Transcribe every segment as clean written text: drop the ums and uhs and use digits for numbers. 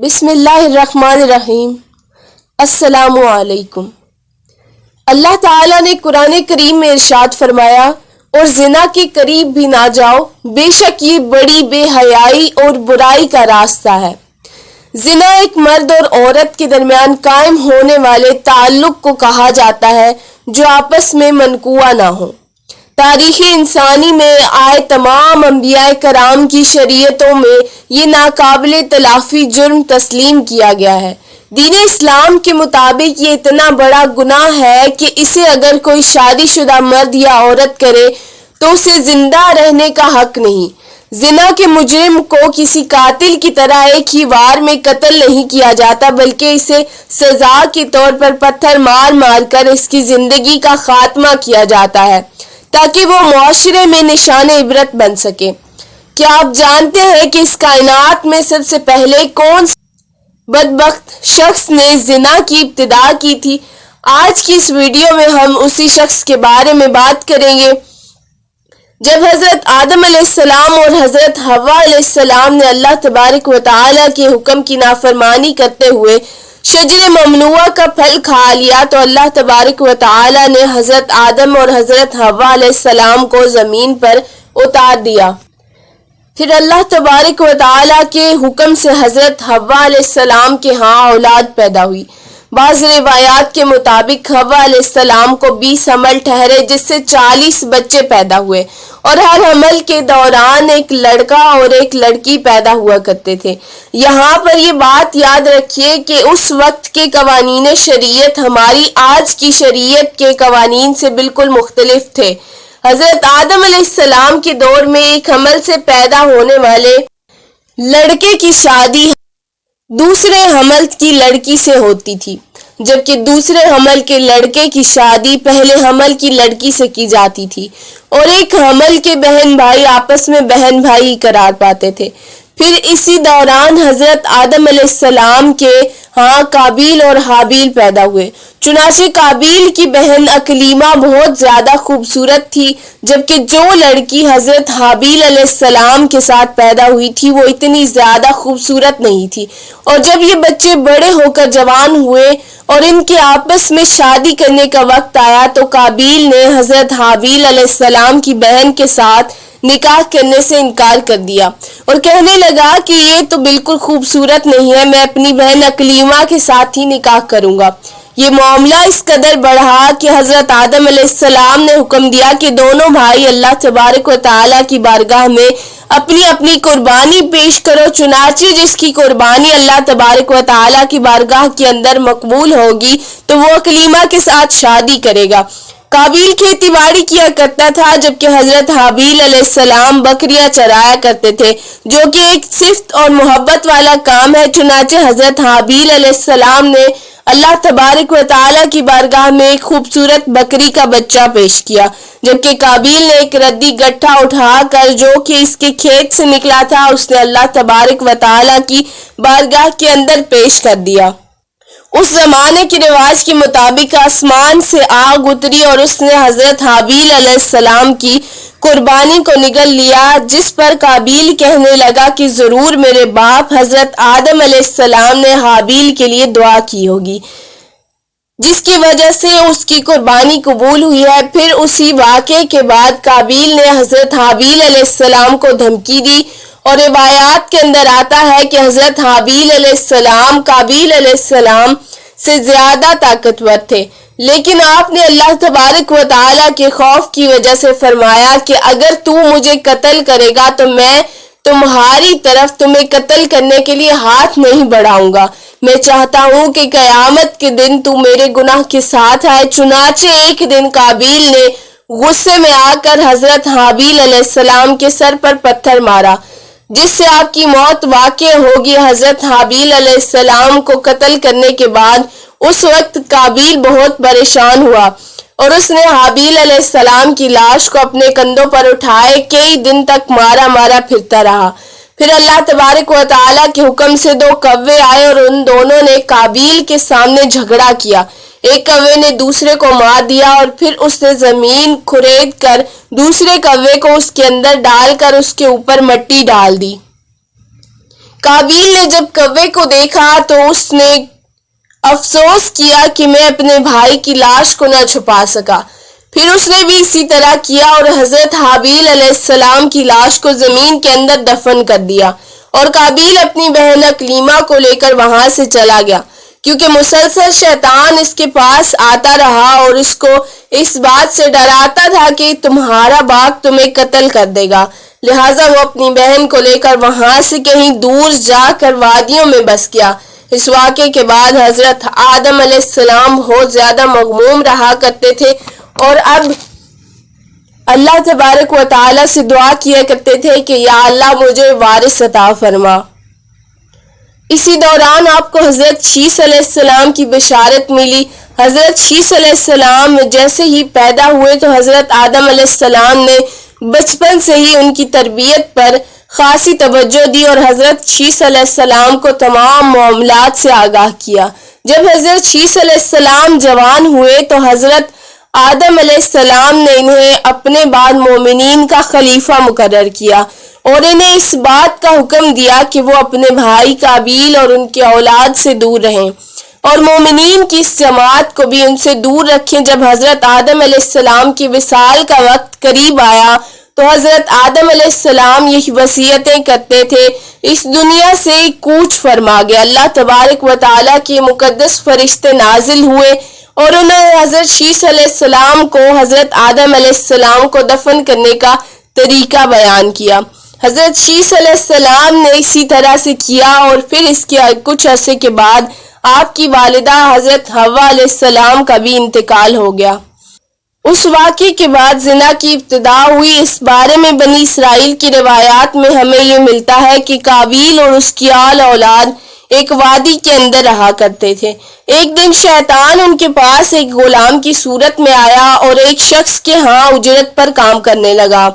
بسم اللہ الرحمن الرحیم۔ السلام علیکم۔ اللہ تعالیٰ نے قرآن کریم میں ارشاد فرمایا، اور زنا کے قریب بھی نہ جاؤ، بے شک یہ بڑی بے حیائی اور برائی کا راستہ ہے۔ زنا ایک مرد اور عورت کے درمیان قائم ہونے والے تعلق کو کہا جاتا ہے جو آپس میں منقوع نہ ہو۔ تاریخ انسانی میں آئے تمام انبیاء کرام کی شریعتوں میں یہ ناقابل تلافی جرم تسلیم کیا گیا ہے۔ دین اسلام کے مطابق یہ اتنا بڑا گناہ ہے کہ اسے اگر کوئی شادی شدہ مرد یا عورت کرے تو اسے زندہ رہنے کا حق نہیں۔ زنا کے مجرم کو کسی قاتل کی طرح ایک ہی وار میں قتل نہیں کیا جاتا، بلکہ اسے سزا کے طور پر پتھر مار مار کر اس کی زندگی کا خاتمہ کیا جاتا ہے تاکہ وہ معاشرے میں نشان عبرت بن سکے۔ کیا آپ جانتے ہیں کہ اس کائنات میں سب سے پہلے کون بدبخت شخص نے زنا کی ابتدا کی تھی؟ آج کی اس ویڈیو میں ہم اسی شخص کے بارے میں بات کریں گے۔ جب حضرت آدم علیہ السلام اور حضرت حوا علیہ السلام نے اللہ تبارک و تعالیٰ کے حکم کی نافرمانی کرتے ہوئے شجر ممنوعہ کا پھل کھا لیا تو اللہ تبارک و تعالیٰ نے حضرت آدم اور حضرت حوا علیہ السلام کو زمین پر اتار دیا۔ پھر اللہ تبارک و تعالیٰ کے حکم سے حضرت حوا علیہ السلام کے ہاں اولاد پیدا ہوئی۔ بعض روایات کے مطابق حوا علیہ السلام کو 20 حمل ٹھہرے جس سے 40 بچے پیدا ہوئے، اور ہر حمل کے دوران ایک لڑکا اور ایک لڑکی پیدا ہوا کرتے تھے۔ یہاں پر یہ بات یاد رکھیے کہ اس وقت کے قوانین شریعت ہماری آج کی شریعت کے قوانین سے بالکل مختلف تھے۔ حضرت آدم علیہ السلام کے دور میں ایک حمل سے پیدا ہونے والے لڑکے کی شادی دوسرے حمل کی لڑکی سے ہوتی تھی، جبکہ دوسرے حمل کے لڑکے کی شادی پہلے حمل کی لڑکی سے کی جاتی تھی، اور ایک حمل کے بہن بھائی آپس میں بہن بھائی قرار پاتے تھے۔ پھر اسی دوران حضرت آدم علیہ السلام کے ہاں قابیل اور حابیل پیدا ہوئے۔ چنانچہ قابیل کی بہن اکلیمہ بہت زیادہ خوبصورت تھی، جبکہ جو لڑکی حضرت حابیل علیہ السلام کے ساتھ پیدا ہوئی تھی وہ اتنی زیادہ خوبصورت نہیں تھی۔ اور جب یہ بچے بڑے ہو کر جوان ہوئے اور ان کے آپس میں شادی کرنے کا وقت آیا تو قابیل نے حضرت حابیل علیہ السلام کی بہن کے ساتھ نکاح کرنے سے انکار کر دیا اور کہنے لگا کہ یہ تو بالکل خوبصورت نہیں ہے، میں اپنی بہن اکلیمہ کے ساتھ ہی نکاح کروں گا۔ یہ معاملہ اس قدر بڑھا کہ حضرت آدم علیہ السلام نے حکم دیا کہ دونوں بھائی اللہ تبارک و تعالیٰ کی بارگاہ میں اپنی اپنی قربانی پیش کرو۔ چنانچہ جس کی قربانی اللہ تبارک و تعالیٰ کی بارگاہ کے اندر مقبول ہوگی تو وہ اکلیمہ کے ساتھ شادی کرے گا۔ قابیل کھیتی باڑی کیا کرتا تھا، جبکہ حضرت حابیل علیہ السلام بکریاں چرایا کرتے تھے، جو کہ ایک صفت اور محبت والا کام ہے۔ چنانچہ حضرت حابیل علیہ السلام نے اللہ تبارک و تعالیٰ کی بارگاہ میں ایک خوبصورت بکری کا بچہ پیش کیا، جبکہ قابیل نے ایک ردی گٹھا اٹھا کر جو کہ اس کے کھیت سے نکلا تھا اس نے اللہ تبارک و تعالیٰ کی بارگاہ کے اندر پیش کر دیا۔ اس زمانے کے رواج کے مطابق آسمان سے آگ اتری اور اس نے حضرت حابیل علیہ السلام کی قربانی کو نگل لیا، جس پر قابیل کہنے لگا کہ ضرور میرے باپ حضرت آدم علیہ السلام نے حابیل کے لیے دعا کی ہوگی، جس کی وجہ سے اس کی قربانی قبول ہوئی ہے۔ پھر اسی واقعے کے بعد قابیل نے حضرت حابیل علیہ السلام کو دھمکی دی، اور روایات کے اندر آتا ہے کہ حضرت حابیل علیہ السلام قابیل علیہ السلام سے زیادہ طاقتور تھے، لیکن آپ نے اللہ تبارک و تعالیٰ کے خوف کی وجہ سے فرمایا کہ اگر تو مجھے قتل کرے گا تو میں تمہاری طرف تمہیں قتل کرنے کے لیے ہاتھ نہیں بڑھاؤں گا۔ میں چاہتا ہوں کہ قیامت کے دن تو میرے گناہ کے ساتھ آئے۔ چنانچہ ایک دن قابیل نے غصے میں آ کر حضرت حابیل علیہ السلام کے سر پر پتھر مارا، جس سے آپ کی موت واقع ہوگی۔ حضرت حابیل علیہ السلام کو قتل کرنے کے بعد اس وقت قابیل بہت پریشان ہوا اور اس نے حابیل علیہ السلام کی لاش کو اپنے کندھوں پر اٹھائے کئی دن تک مارا مارا پھرتا رہا۔ پھر اللہ تبارک و تعالیٰ کے حکم سے 2 کوے آئے اور ان دونوں نے قابیل کے سامنے جھگڑا کیا۔ ایک کوے نے دوسرے کو مار دیا اور پھر اس نے زمین کھرید کر دوسرے کوے کو اس کے اندر ڈال کر اس کے اوپر مٹی ڈال دی۔ قابیل نے جب کوے کو دیکھا تو اس نے افسوس کیا کہ میں اپنے بھائی کی لاش کو نہ چھپا سکا۔ پھر اس نے بھی اسی طرح کیا اور حضرت حابیل علیہ السلام کی لاش کو زمین کے اندر دفن کر دیا، اور قابیل اپنی بہن اکلیمہ کو لے کر وہاں سے چلا گیا، کیونکہ مسلسل شیطان اس کے پاس آتا رہا اور اس کو اس بات سے ڈراتا تھا کہ تمہارا باپ تمہیں قتل کر دے گا، لہٰذا وہ اپنی بہن کو لے کر وہاں سے کہیں دور جا کر وادیوں میں بس گیا۔ اس واقعے کے بعد حضرت آدم علیہ السلام بہت زیادہ مغموم رہا کرتے تھے اور اب اللہ تبارک و تعالی سے دعا کیا کرتے تھے کہ یا اللہ مجھے وارث عطا فرما۔ اسی دوران آپ کو حضرت شیس علیہ السلام کی بشارت ملی۔ حضرت شیس علیہ السلام جیسے ہی پیدا ہوئے تو حضرت آدم علیہ السلام نے بچپن سے ہی ان کی تربیت پر خاصی توجہ دی اور حضرت شیس علیہ السلام کو تمام معاملات سے آگاہ کیا۔ جب حضرت شیس علیہ السلام جوان ہوئے تو حضرت آدم علیہ السلام نے انہیں اپنے بعد مومنین کا خلیفہ مقرر کیا اور انہیں اس بات کا حکم دیا کہ وہ اپنے بھائی قابیل اور ان کی اولاد سے دور رہیں اور مومنین کی اس جماعت کو بھی ان سے دور رکھیں۔ جب حضرت آدم علیہ السلام کی وصال کا وقت قریب آیا تو حضرت آدم علیہ السلام یہ وصیتیں کرتے تھے، اس دنیا سے کوچ فرما گیا۔ اللہ تبارک و تعالیٰ کے مقدس فرشتے نازل ہوئے اور انہوں نے حضرت شیس علیہ السلام کو حضرت آدم علیہ السلام کو دفن کرنے کا طریقہ بیان کیا۔ حضرت شیس علیہ السلام نے اسی طرح سے کیا اور پھر اس کے کچھ عرصے کے بعد آپ کی والدہ حضرت حوا علیہ السلام کا بھی انتقال ہو گیا۔ اس واقعے کے بعد زنا کی ابتدا ہوئی۔ اس بارے میں بنی اسرائیل کی روایات میں ہمیں یہ ملتا ہے کہ قابیل اور اس کی آل اولاد ایک وادی کے اندر رہا کرتے تھے۔ ایک دن شیطان ان کے پاس ایک غلام کی صورت میں آیا اور ایک شخص کے ہاں اجرت پر کام کرنے لگا۔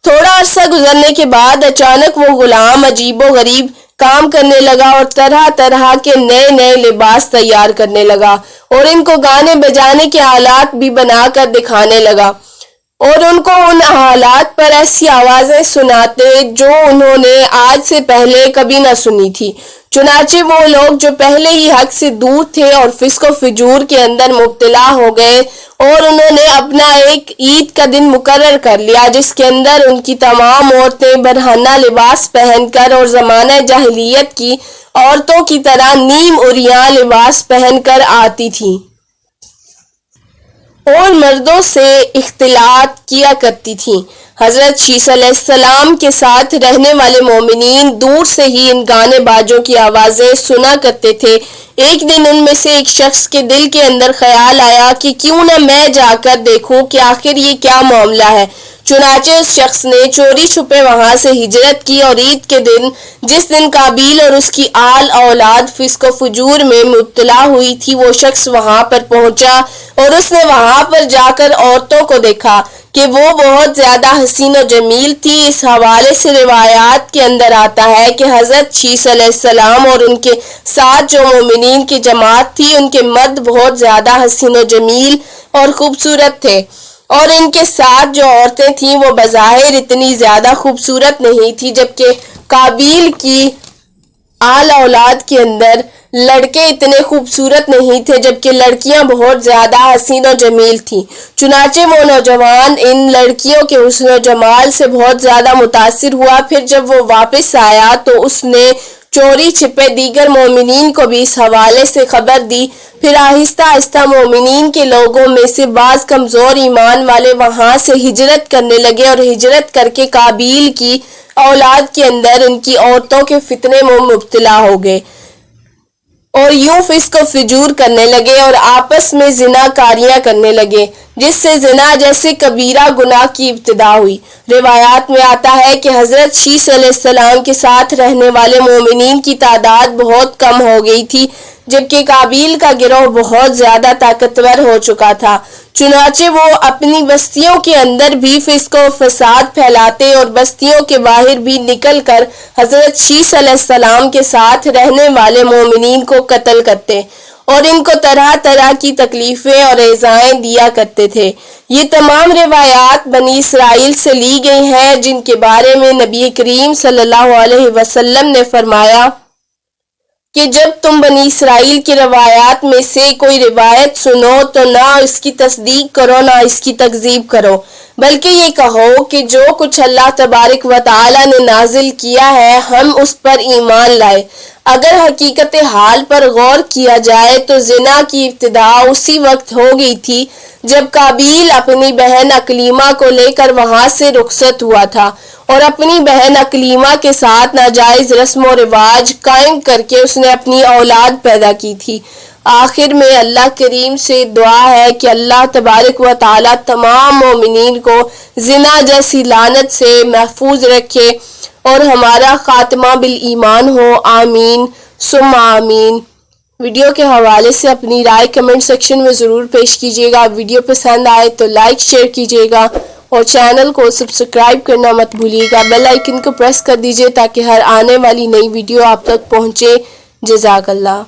تھوڑا عرصہ گزرنے کے بعد اچانک وہ غلام عجیب و غریب کام کرنے لگا اور طرح طرح کے نئے نئے لباس تیار کرنے لگا اور ان کو گانے بجانے کے آلات بھی بنا کر دکھانے لگا اور ان کو ان آلات پر ایسی آوازیں سناتے جو انہوں نے آج سے پہلے کبھی نہ سنی تھی۔ چنانچہ وہ لوگ جو پہلے ہی حق سے دور تھے اور فسق و فجور کے اندر مبتلا ہو گئے اور انہوں نے اپنا ایک عید کا دن مقرر کر لیا جس کے اندر ان کی تمام عورتیں برہنہ لباس پہن کر اور زمانہ جاہلیت کی عورتوں کی طرح نیم عریاں لباس پہن کر آتی تھیں اور مردوں سے اختلاط کیا کرتی تھیں۔ حضرت شیس علیہ السلام کے ساتھ رہنے والے مومنین دور سے ہی ان گانے باجوں کی آوازیں سنا کرتے تھے۔ ایک دن ان میں سے ایک شخص کے دل کے اندر خیال آیا کہ کیوں نہ میں جا کر دیکھوں کہ آخر یہ کیا معاملہ ہے۔ چنانچہ اس شخص نے چوری چھپے وہاں سے ہجرت کی اور عید کے دن جس دن قابیل اور اس کی آل اولاد فسق و فجور میں مبتلا ہوئی تھی وہ شخص وہاں پر پہنچا اور اس نے وہاں پر جا کر عورتوں کو دیکھا کہ وہ بہت زیادہ حسین و جمیل تھی۔ اس حوالے سے روایات کے اندر آتا ہے کہ حضرت شیس علیہ السلام اور ان کے ساتھ جو مومنین کی جماعت تھی ان کے مرد بہت زیادہ حسین و جمیل اور خوبصورت تھے اور ان کے ساتھ جو عورتیں تھیں وہ بظاہر اتنی زیادہ خوبصورت نہیں تھی، جبکہ قابیل کی آل اولاد کے اندر لڑکے اتنے خوبصورت نہیں تھے جبکہ لڑکیاں بہت زیادہ حسین و جمیل تھیں۔ چنانچہ وہ نوجوان ان لڑکیوں کے حسن و جمال سے بہت زیادہ متاثر ہوا۔ پھر جب وہ واپس آیا تو اس نے چوری چھپے دیگر مومنین کو بھی اس حوالے سے خبر دی۔ پھر آہستہ آہستہ مومنین کے لوگوں میں سے بعض کمزور ایمان والے وہاں سے ہجرت کرنے لگے اور ہجرت کر کے قابیل کی اولاد کے اندر ان کی عورتوں کے فتنے میں مبتلا ہو گئے اور یوں فسق و فجور کرنے لگے اور آپس میں زنا کاریاں کرنے لگے، جس سے زنا جیسے کبیرہ گناہ کی ابتدا ہوئی۔ روایات میں آتا ہے کہ حضرت شیس علیہ السلام کے ساتھ رہنے والے مومنین کی تعداد بہت کم ہو گئی تھی جبکہ قابیل کا گروہ بہت زیادہ طاقتور ہو چکا تھا۔ چنانچہ وہ اپنی بستیوں کے اندر بھی فسق و فساد پھیلاتے اور بستیوں کے باہر بھی نکل کر حضرت شیس علیہ السلام کے ساتھ رہنے والے مومنین کو قتل کرتے اور ان کو طرح طرح کی تکلیفیں اور ایذائیں دیا کرتے تھے۔ یہ تمام روایات بنی اسرائیل سے لی گئی ہیں، جن کے بارے میں نبی کریم صلی اللہ علیہ وسلم نے فرمایا کہ جب تم بنی اسرائیل کی روایات میں سے کوئی روایت سنو تو نہ اس کی تصدیق کرو نہ اس کی تکذیب کرو، بلکہ یہ کہو کہ جو کچھ اللہ تبارک و تعالی نے نازل کیا ہے ہم اس پر ایمان لائے۔ اگر حقیقت حال پر غور کیا جائے تو زنا کی ابتدا اسی وقت ہو گئی تھی جب قابیل اپنی بہن اکلیمہ کو لے کر وہاں سے رخصت ہوا تھا اور اپنی بہن اکلیمہ کے ساتھ ناجائز رسم و رواج قائم کر کے اس نے اپنی اولاد پیدا کی تھی۔ آخر میں اللہ کریم سے دعا ہے کہ اللہ تبارک و تعالی تمام مومنین کو زنا جیسی لعنت سے محفوظ رکھے اور ہمارا خاتمہ بالایمان ہو، آمین ثم آمین۔ ویڈیو کے حوالے سے اپنی رائے کمنٹ سیکشن میں ضرور پیش کیجیے گا۔ ویڈیو پسند آئے تو لائک شیئر کیجیے گا اور چینل کو سبسکرائب کرنا مت بھولیے گا۔ بیل آئیکن کو پریس کر دیجیے تاکہ ہر آنے والی نئی ویڈیو آپ تک پہنچے۔ جزاک اللہ۔